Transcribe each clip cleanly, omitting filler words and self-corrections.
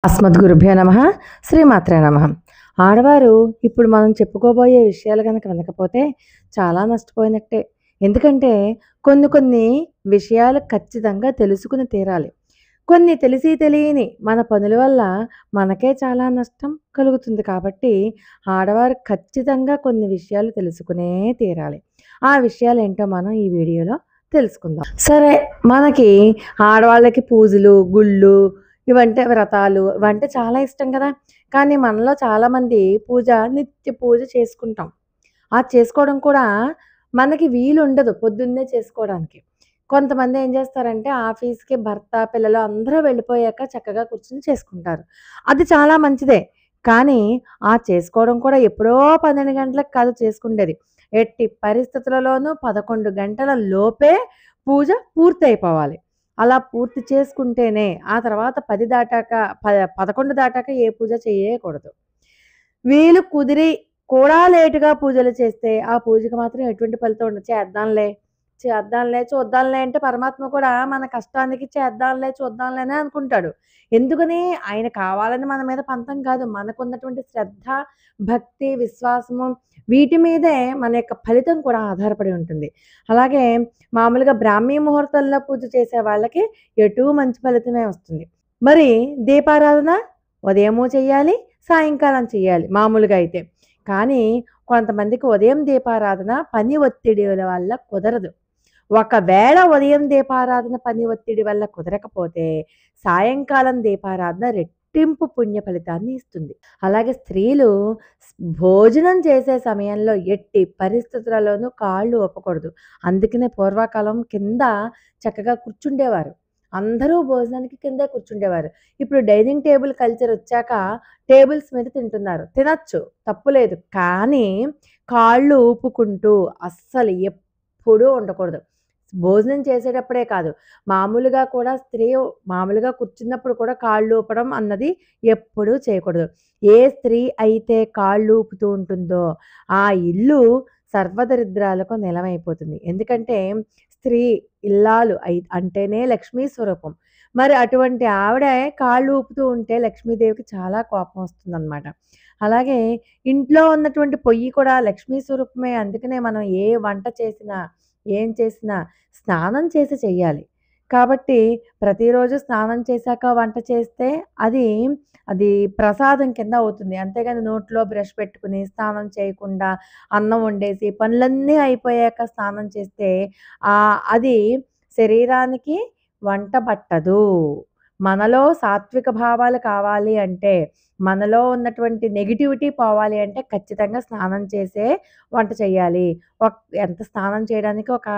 అస్మద్గురుభ్యో నమః. శ్రీమాత్రే నమః. ఆడవారు ఇప్పుడు మనం చెప్పుకోబోయే విషయాలు గనక వినకపోతే చాలా నష్టపోయినట్టే. ఎందుకంటే కొన్ని విషయాలు ఖచ్చితంగా తెలుసుకుని తీరాలి. కొన్ని తెలిసి తెలియని మన పనుల వల్ల మనకే చాలా నష్టం కలుగుతుంది కాబట్టి ఆడవారు ఖచ్చితంగా కొన్ని విషయాలు తెలుసుకునే తీరాలి. ఆ విషయాలేంటో మనం ఈ వీడియోలో తెలుసుకుందాం. సరే, మనకి ఆడవాళ్ళకి పూజలు, గుళ్ళు ఇవంటే వ్రతాలు ఇవంటే చాలా ఇష్టం కదా! కానీ మనలో చాలామంది నిత్య పూజ చేసుకుంటాం. చేసుకోవడం కూడా మనకి వీలుండదు పొద్దున్నే చేసుకోవడానికి. కొంతమంది ఏం చేస్తారంటే ఆఫీస్‌కి భర్త, పిల్లలు అందరూ వెళ్ళిపోయాక చక్కగా కూర్చొని చేసుకుంటారు. అది చాలా మంచిదే. కానీ చేసుకోవడం కూడా ఎప్పుడో 12 గంటలకు కాదు చేసుకుండేది. ఎట్టి పరిస్థితులలోనూ 11 గంటల లోపే పూజ పూర్తయిపోవాలి. అలా పూర్తి చేసుకుంటేనే ఆ తర్వాత 10 దాటాక 11 దాటాక ఏ పూజ చేయకూడదు. వీలు కుదిరి కూడా లేట్‌గా పూజలు చేస్తే ఆ పూజకి మాత్రం ఎటువంటి ఫలితం ఉండదు. చేద్దాంలే, చూద్దాంలే అంటే పరమాత్మ కూడా మన కష్టానికి చేద్దాంలే, చూద్దాంలే అనే అనుకుంటాడు. ఎందుకని? ఆయన కావాలని మన మీద పంతం కాదు. మనకున్నటువంటి శ్రద్ధ, భక్తి, విశ్వాసము వీటి మీదే మన యొక్క ఫలితం కూడా ఆధారపడి ఉంటుంది. అలాగే మామూలుగా బ్రాహ్మీ ముహూర్తంలో పూజ చేసే వాళ్ళకి ఎటూ మంచి ఫలితమే వస్తుంది. మరి దీపారాధన ఉదయము చెయ్యాలి, సాయంకాలం చెయ్యాలి మామూలుగా అయితే. కానీ కొంతమందికి ఉదయం దీపారాధన పని ఒత్తిడిల వల్ల కుదరదు. ఒకవేళ ఉదయం దీపారాధన పని ఒత్తిడి వల్ల కుదరకపోతే సాయంకాలం దీపారాధన రెట్టింపు పుణ్య ఫలితాన్ని ఇస్తుంది. అలాగే స్త్రీలు భోజనం చేసే సమయంలో ఎట్టి పరిస్థితులలోనూ కాళ్ళు ఊపకూడదు. అందుకనే పూర్వకాలం కింద చక్కగా కూర్చుండేవారు. అందరూ భోజనానికి కిందే కూర్చుండేవారు. ఇప్పుడు డైనింగ్ టేబుల్ కల్చర్ వచ్చాక టేబుల్స్ మీద తింటున్నారు. తినొచ్చు, తప్పులేదు. కానీ కాళ్ళు ఊపుకుంటూ అస్సలు ఎప్పుడూ ఉండకూడదు. భోజనం చేసేటప్పుడే కాదు, మామూలుగా కూడా స్త్రీ మామూలుగా కూర్చున్నప్పుడు కూడా కాళ్ళు ఊపడం అన్నది ఎప్పుడూ చేయకూడదు. ఏ స్త్రీ అయితే కాళ్ళు ఊపుతూ ఉంటుందో ఆ ఇల్లు సర్వదరిద్రాలకు నిలమైపోతుంది. ఎందుకంటే స్త్రీ ఇల్లాలు అంటేనే లక్ష్మీ స్వరూపం. మరి అటువంటి ఆవిడ కాళ్ళు ఊపుతూ ఉంటే లక్ష్మీదేవికి చాలా కోపం వస్తుందన్నమాట. అలాగే ఇంట్లో ఉన్నటువంటి పొయ్యి కూడా లక్ష్మీ స్వరూపమే. అందుకనే మనం ఏ వంట చేసినా, ఏం చేసినా స్నానం చేసి చెయ్యాలి. కాబట్టి ప్రతిరోజు స్నానం చేశాక వంట చేస్తే అది అది ప్రసాదం కింద అవుతుంది. అంతేగాని నోట్లో బ్రష్ పెట్టుకుని స్నానం చేయకుండా అన్నం వండేసి పనులన్నీ అయిపోయాక స్నానం చేస్తే అది శరీరానికి వంట పట్టదు. మనలో సాత్విక భావాలు కావాలి అంటే, మనలో ఉన్నటువంటి నెగటివిటీ పోవాలి అంటే ఖచ్చితంగా స్నానం చేసే వంట చేయాలి. ఎంత స్నానం చేయడానికి ఒక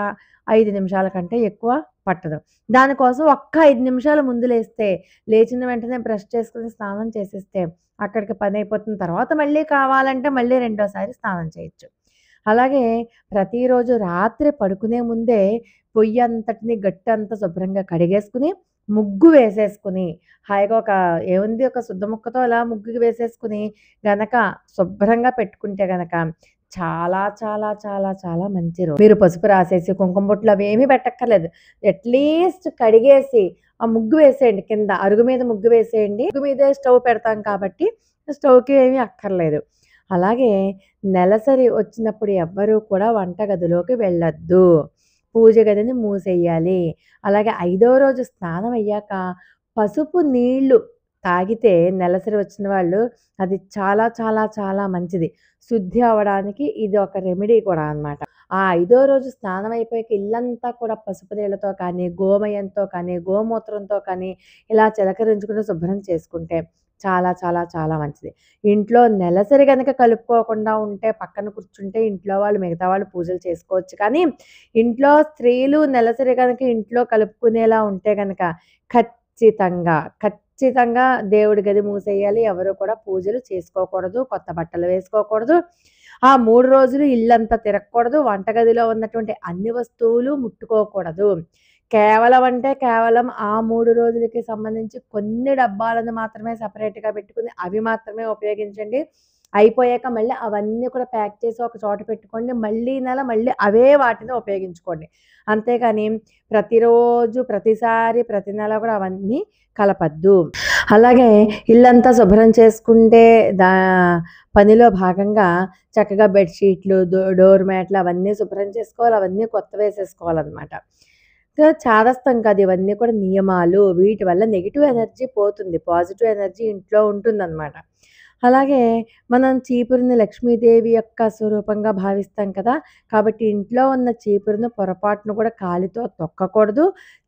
5 నిమిషాల కంటే ఎక్కువ పట్టదు. దానికోసం ఒక్క 5 నిమిషాలు ముందు లేచిన వెంటనే బ్రష్ చేసుకొని స్నానం చేసేస్తే అక్కడికి పనైపోతుంది. తర్వాత మళ్ళీ కావాలంటే మళ్ళీ రెండోసారి స్నానం చేయొచ్చు. అలాగే ప్రతిరోజు రాత్రి పడుకునే ముందే పొయ్యంతటిని గట్టంతా శుభ్రంగా కడిగేసుకుని, ముగ్గు వేసేసుకుని, హాయిగా ఒక శుద్ధ ముక్కతో అలా ముగ్గు వేసేసుకుని గనక శుభ్రంగా పెట్టుకుంటే గనక చాలా చాలా చాలా చాలా మంచి రోజు. మీరు పసుపు రాసేసి కుంకుమ బొట్లు అవేమీ పెట్టక్కర్లేదు. అట్లీస్ట్ కడిగేసి ఆ ముగ్గు వేసేయండి. కింద అరుగు మీద ముగ్గు వేసేయండి. అరుగు మీదే స్టవ్ పెడతాం కాబట్టి స్టవ్‌కి ఏమీ అక్కర్లేదు. అలాగే నెలసరి వచ్చినప్పుడు ఎవ్వరూ కూడా వంటగదిలోకి వెళ్ళొద్దు. పూజ గదిని మూసేయాలి. అలాగే 5వ రోజు స్నానం అయ్యాక పసుపు నీళ్లు తాగితే నెలసరి వచ్చిన వాళ్ళు అది చాలా చాలా చాలా మంచిది. శుద్ధి అవ్వడానికి ఇది ఒక రెమెడీ కూడా అన్నమాట. ఆ 5వ రోజు స్నానం అయిపోయాక ఇల్లంతా కూడా పసుపు నీళ్ళతో కానీ, గోమయంతో కానీ, గోమూత్రంతో కానీ ఇలా చిలకరించుకుని శుభ్రం చేసుకుంటే చాలా చాలా చాలా మంచిది. ఇంట్లో నెలసరి గనక కలుపుకోకుండా ఉంటే పక్కన కూర్చుంటే ఇంట్లో వాళ్ళు మిగతా వాళ్ళు పూజలు చేసుకోవచ్చు. కానీ ఇంట్లో స్త్రీలు నెలసరి గనక ఇంట్లో కలుపుకునేలా ఉంటే గనక ఖచ్చితంగా దేవుడి గది మూసేయాలి. ఎవరు కూడా పూజలు చేసుకోకూడదు. కొత్త బట్టలు వేసుకోకూడదు. ఆ 3 రోజులు ఇల్లంతా తిరగకూడదు. వంటగదిలో ఉన్నటువంటి అన్ని వస్తువులు ముట్టుకోకూడదు. కేవలం ఆ 3 రోజులకి సంబంధించి కొన్ని డబ్బాలను మాత్రమే సెపరేట్‌గా పెట్టుకుని అవి మాత్రమే ఉపయోగించండి. అయిపోయాక మళ్ళీ అవన్నీ కూడా ప్యాక్ చేసి ఒక చోట పెట్టుకోండి. మళ్ళీ నెల మళ్ళీ అవే వాటిని ఉపయోగించుకోండి. అంతేగాని ప్రతిరోజు, ప్రతిసారి, ప్రతి నెల కూడా అవన్నీ కలపద్దు. అలాగే ఇల్లంతా శుభ్రం చేసుకుంటే దా పనిలో భాగంగా చక్కగా బెడ్‌షీట్లు, డోర్ మ్యాట్లు అవన్నీ శుభ్రం చేసుకోవాలి. అవన్నీ కొత్తవేసేసుకోవాలనమాట. చాదస్తం కాదు, ఇవన్నీ కూడా నియమాలు. వీటి వల్ల నెగెటివ్ ఎనర్జీ పోతుంది. పాజిటివ్ ఎనర్జీ ఇంట్లో ఉంటుందనమాట. అలాగే మనం చీపురుని లక్ష్మీదేవి యొక్క స్వరూపంగా భావిస్తాం కదా! కాబట్టి ఇంట్లో ఉన్న చీపురును పొరపాటున కూడా కాలితో తొక్కకూడదు.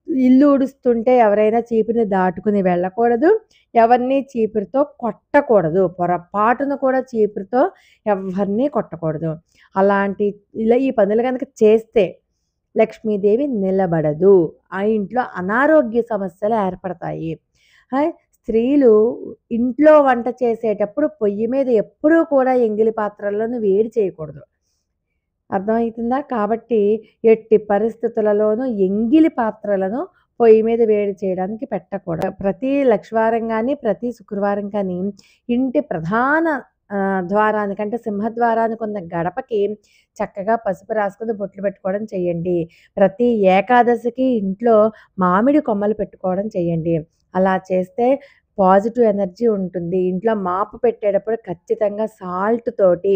ఇల్లు ఊడుస్తుంటే ఎవరైనా చీపురుని దాటుకుని వెళ్ళకూడదు. ఎవరిని చీపురుతో కొట్టకూడదు. పొరపాటున కూడా చీపురుతో ఎవ్వరిని కొట్టకూడదు. ఇలా ఈ పనులు గనక చేస్తే లక్ష్మీదేవి నిలబడదు. ఆ ఇంట్లో అనారోగ్య సమస్యలు ఏర్పడతాయి. స్త్రీలు ఇంట్లో వంట చేసేటప్పుడు పొయ్యి మీద ఎప్పుడూ కూడా ఎంగిలి పాత్రలను వేడి చేయకూడదు. అర్థమవుతుందా? కాబట్టి ఎట్టి పరిస్థితులలోనూ ఎంగిలి పాత్రలను పొయ్యి మీద వేడి చేయడానికి పెట్టకూడదు. ప్రతి లక్షవారం గానీ, ప్రతి శుక్రవారం కానీ ఇంటి ప్రధాన ద్వారానికంటే సింహద్వారానికి ఉన్న గడపకి చక్కగా పసుపు రాసుకొని బొట్లు పెట్టుకోవడం చేయండి. ప్రతి ఏకాదశికి ఇంట్లో మామిడి కొమ్మలు పెట్టుకోవడం చేయండి. అలా చేస్తే పాజిటివ్ ఎనర్జీ ఉంటుంది. ఇంట్లో మాపు పెట్టేటప్పుడు ఖచ్చితంగా సాల్ట్ తోటి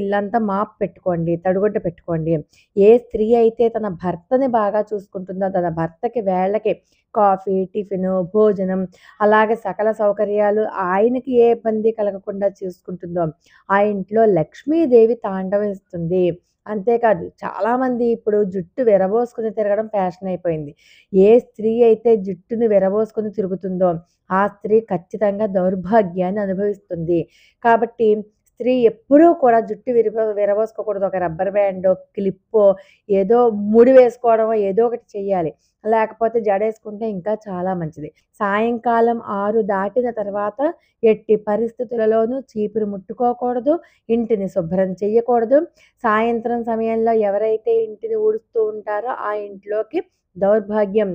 ఇల్లంతా మాప్ పెట్టుకోండి. తడిగుడ్డ పెట్టుకోండి. ఏ స్త్రీ అయితే తన భర్తని బాగా చూసుకుంటుందో, తన భర్తకి వేళకి కాఫీ, టిఫిను, భోజనం అలాగే సకల సౌకర్యాలు ఆయనకి ఏ ఇబ్బంది కలగకుండా చూసుకుంటుందో, ఆ ఇంట్లో లక్ష్మీదేవి తాండవిస్తుంది. అంతేకాదు చాలామంది ఇప్పుడు జుట్టు విరబోసుకొని తిరగడం ఫ్యాషన్ అయిపోయింది. ఏ స్త్రీ అయితే జుట్టుని విరబోసుకొని తిరుగుతుందో, ఆ స్త్రీ ఖచ్చితంగా దౌర్భాగ్యాన్ని అనుభవిస్తుంది. కాబట్టి స్త్రీ ఎప్పుడూ కూడా జుట్టు విరబోసుకోకూడదు. ఒక రబ్బర్ బ్యాండో, క్లిప్పో, ఏదో ముడి వేసుకోవడమో ఏదో ఒకటి చెయ్యాలి. లేకపోతే జడేసుకుంటే ఇంకా చాలా మంచిది. సాయంకాలం 6 దాటిన తర్వాత ఎట్టి పరిస్థితులలోనూ చీపురు ముట్టుకోకూడదు. ఇంటిని శుభ్రం చెయ్యకూడదు. సాయంత్రం సమయంలో ఎవరైతే ఇంటిని ఊడుస్తూ ఉంటారో ఆ ఇంట్లోకి దౌర్భాగ్యం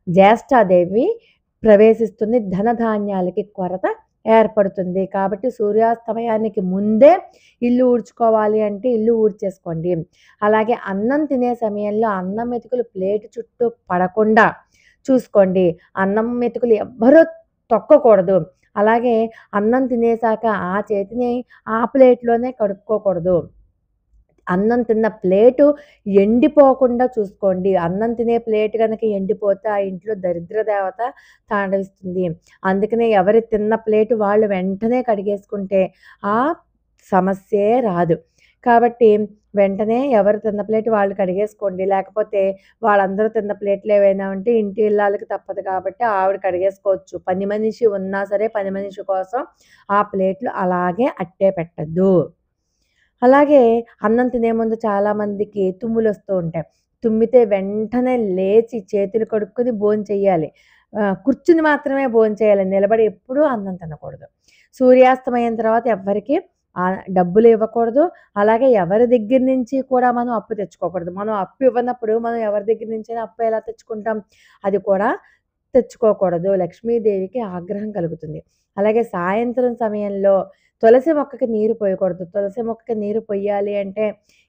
జ్యేష్ఠాదేవి ప్రవేశిస్తుంది. ధనధాన్యాలకి కొరత ఏర్పడుతుంది. కాబట్టి సూర్యాస్తమయానికి ముందే ఇల్లు ఊడ్చుకోవాలి అంటే ఇల్లు ఊడ్చేసుకోండి. అలాగే అన్నం తినే సమయంలో అన్నం మెతుకులు ప్లేటు చుట్టూ పడకుండా చూసుకోండి. అన్నం మెతుకులు ఎవ్వరూ తొక్కకూడదు. అలాగే అన్నం తినేసాక ఆ చేతిని ఆ ప్లేట్‌లోనే కడుక్కోకూడదు. అన్నం తిన్న ప్లేటు ఎండిపోకుండా చూసుకోండి. అన్నం తినే ప్లేట్ గనక ఎండిపోతే ఆ ఇంట్లో దరిద్ర దేవత తాండవిస్తుంది. అందుకనే ఎవరు తిన్న ప్లేటు వాళ్ళు వెంటనే కడిగేసుకుంటే ఆ సమస్యే రాదు. కాబట్టి వెంటనే ఎవరు తిన్న ప్లేటు వాళ్ళు కడిగేసుకోండి. లేకపోతే వాళ్ళందరూ తిన్న ప్లేట్లు ఏవైనా ఉంటే ఇంటి ఇల్లాలకి తప్పదు కాబట్టి ఆవిడ కడిగేసుకోవచ్చు. పని మనిషి ఉన్నా సరే పని మనిషి కోసం ఆ ప్లేట్లు అలాగే అట్టే పెట్టొద్దు. అలాగే అన్నం తినే ముందు చాలామందికి తుమ్ములొస్తూ ఉంటాయి. తుమ్మితే వెంటనే లేచి చేతులు కడుక్కొని భోంచెయ్యాలి. కూర్చుని మాత్రమే భోంచేయాలి. నిలబడి ఎప్పుడూ అన్నం తినకూడదు. సూర్యాస్తమయం తర్వాత ఎవ్వరికీ డబ్బులు ఇవ్వకూడదు. అలాగే ఎవరి దగ్గర నుంచి కూడా మనం అప్పు తెచ్చుకోకూడదు. మనం అప్పు ఇవ్వనప్పుడు మనం ఎవరి దగ్గర నుంచైనా అప్పు ఎలా తెచ్చుకుంటాం? అది కూడా తెచ్చుకోకూడదు. లక్ష్మీదేవికి ఆగ్రహం కలుగుతుంది. అలాగే సాయంత్రం సమయంలో తులసి మొక్కకి నీరు పోయకూడదు. తులసి మొక్కకి నీరు పొయ్యాలి అంటే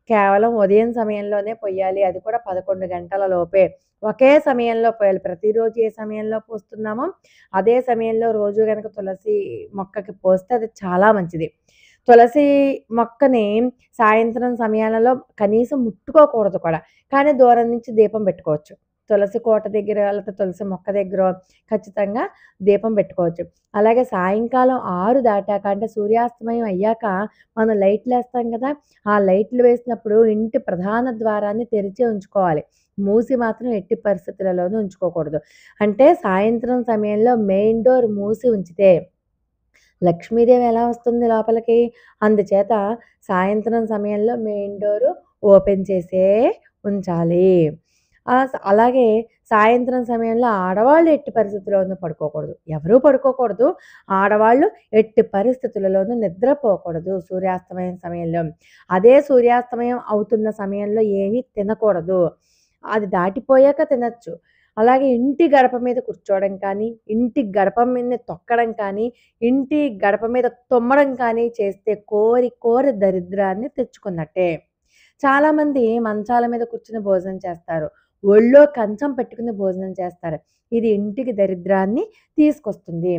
కేవలం ఉదయం సమయంలోనే పొయ్యాలి. అది కూడా 11 గంటల లోపే. ఒకే సమయంలో పోయాలి. ప్రతిరోజు ఏ సమయంలో పోస్తున్నామో అదే సమయంలో రోజు గనక తులసి మొక్కకి పోస్తే అది చాలా మంచిది. తులసి మొక్కని సాయంత్రం సమయాలలో కనీసం ముట్టుకోకూడదు కూడా. కానీ దూరం నుంచి దీపం పెట్టుకోవచ్చు. తులసి కోట దగ్గర లేకపోతే తులసి మొక్క దగ్గరో ఖచ్చితంగా దీపం పెట్టుకోవచ్చు. అలాగే సాయంకాలం 6 దాటాక అంటే సూర్యాస్తమయం అయ్యాక మనం లైట్లేస్తాం కదా! ఆ లైట్లు వేసినప్పుడు ఇంటి ప్రధాన ద్వారాన్ని తెరిచే ఉంచుకోవాలి. మూసి మాత్రం ఎట్టి పరిస్థితులలోనూ ఉంచుకోకూడదు. అంటే సాయంత్రం సమయంలో మెయిన్ డోర్ మూసి ఉంచితే లక్ష్మీదేవి ఎలా వస్తుంది లోపలికి? అందుచేత సాయంత్రం సమయంలో మెయిన్ డోరు ఓపెన్ చేసే ఉంచాలి. అలాగే సాయంత్రం సమయంలో ఆడవాళ్ళు ఎట్టి పరిస్థితుల్లోనూ పడుకోకూడదు. ఎవరూ పడుకోకూడదు. ఆడవాళ్ళు ఎట్టి పరిస్థితులలోనూ నిద్రపోకూడదు సూర్యాస్తమయం సమయంలో. అదే సూర్యాస్తమయం అవుతున్న సమయంలో ఏమీ తినకూడదు. అది దాటిపోయాక తినొచ్చు. అలాగే ఇంటి గడప మీద కూర్చోవడం కానీ, ఇంటి గడప మీదనే తొక్కడం కానీ, ఇంటి గడప మీద తుమ్మడం కానీ చేస్తే కోరి కోరి దరిద్రాన్ని తెచ్చుకున్నట్టే. చాలామంది మంచాల మీద కూర్చొని భోజనం చేస్తారు. ఒళ్ళో కంచం పెట్టుకుని భోజనం చేస్తారు. ఇది ఇంటికి దరిద్రాన్ని తీసుకొస్తుంది.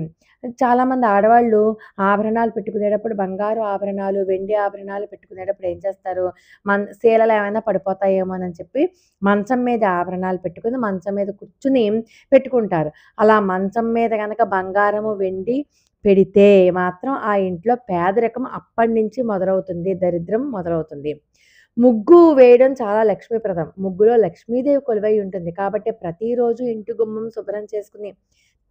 చాలామంది ఆడవాళ్ళు ఆభరణాలు పెట్టుకునేటప్పుడు బంగారు ఆభరణాలు, వెండి ఆభరణాలు పెట్టుకునేటప్పుడు ఏం చేస్తారు? శీలలు ఏమైనా పడిపోతాయేమోనని చెప్పి మంచం మీద ఆభరణాలు పెట్టుకొని మంచం మీద కూర్చుని పెట్టుకుంటారు. అలా మంచం మీద గనక బంగారము, వెండి పెడితే మాత్రం ఆ ఇంట్లో పేదరికం అప్పటినుంచి మొదలవుతుంది. దరిద్రం మొదలవుతుంది. ముగ్గు వేయడం చాలా లక్ష్మీప్రదం. ముగ్గులో లక్ష్మీదేవి కొలువై ఉంటుంది. కాబట్టి ప్రతిరోజు ఇంటి గుమ్మం శుభ్రం చేసుకుని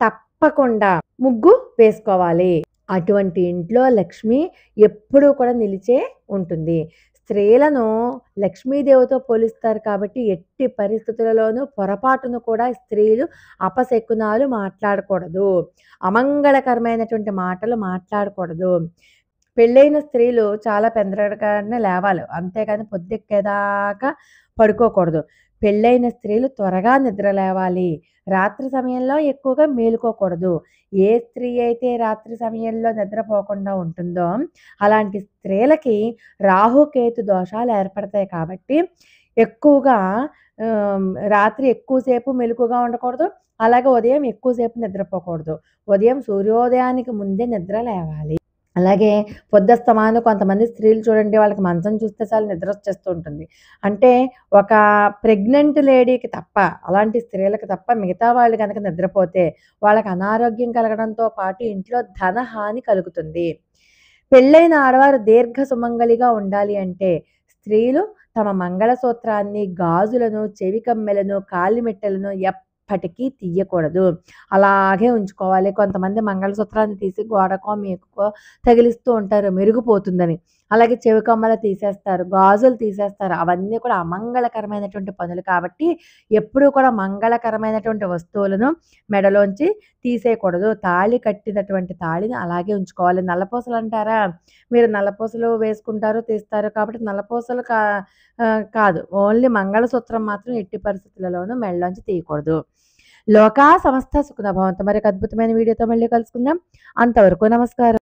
తప్పకుండా ముగ్గు వేసుకోవాలి. అటువంటి ఇంట్లో లక్ష్మి ఎప్పుడూ కూడా నిలిచే ఉంటుంది. స్త్రీలను లక్ష్మీదేవితో పోలుస్తారు కాబట్టి ఎట్టి పరిస్థితులలోనూ పొరపాటును కూడా స్త్రీలు అపశకునాలు మాట్లాడకూడదు. అమంగళకరమైనటువంటి మాటలు మాట్లాడకూడదు. పెళ్ళైన స్త్రీలు చాలా పెందరగానే లేవాలి. అంతేగాని పొద్దెక్కేదాకా పడుకోకూడదు. పెళ్ళైన స్త్రీలు త్వరగా నిద్ర లేవాలి. రాత్రి సమయంలో ఎక్కువగా మేలుకోకూడదు. ఏ స్త్రీ అయితే రాత్రి సమయంలో నిద్రపోకుండా ఉంటుందో అలాంటి స్త్రీలకి రాహుకేతు దోషాలు ఏర్పడతాయి కాబట్టి ఎక్కువగా రాత్రి ఎక్కువసేపు మెలకువగా ఉండకూడదు. అలాగే ఉదయం ఎక్కువసేపు నిద్రపోకూడదు. ఉదయం సూర్యోదయానికి ముందే నిద్ర లేవాలి. అలాగే పొద్దస్తమాను కొంతమంది స్త్రీలు చూడండి, వాళ్ళకి మంచం చూస్తే చాలు నిద్ర వచ్చేస్తూ ఉంటుంది. అంటే ఒక ప్రెగ్నెంట్ లేడీకి తప్ప, అలాంటి స్త్రీలకు తప్ప మిగతా వాళ్ళు గనక నిద్రపోతే వాళ్ళకి అనారోగ్యం కలగడంతో పాటు ఇంట్లో ధనహాని కలుగుతుంది. పెళ్ళైన ఆడవారు దీర్ఘ సుమంగళిగా ఉండాలి అంటే స్త్రీలు తమ మంగళసూత్రాన్ని, గాజులను, చెవి కమ్మెలను, కాలిమెట్టెలను ఎప్పటికీ తీయకూడదు. అలాగే ఉంచుకోవాలి. కొంతమంది మంగళసూత్రాన్ని తీసి గోడకో, మేకుకో తగిలిస్తూ ఉంటారు మెరుగుపోతుందని. అలాగే చెవి కమ్మలు తీసేస్తారు, గాజులు తీసేస్తారు. అవన్నీ కూడా అమంగళకరమైనటువంటి పనులు కాబట్టి ఎప్పుడూ కూడా మంగళకరమైనటువంటి వస్తువులను మెడలోంచి తీసేయకూడదు. తాళి కట్టినటువంటి తాళిని అలాగే ఉంచుకోవాలి. నల్లపూసలు అంటారా? మీరు నల్లపూసలు వేసుకుంటారు, తీస్తారు కాబట్టి నల్లపూసలు కాదు. ఓన్లీ మంగళసూత్రం మాత్రం ఎట్టి పరిస్థితులలోనూ మెడలోంచి తీయకూడదు. లోకా సమస్త సుఖినో భవంతు. మరొక అద్భుతమైన వీడియోతో మళ్ళీ కలుసుకుందాం. అంతవరకు నమస్కారం.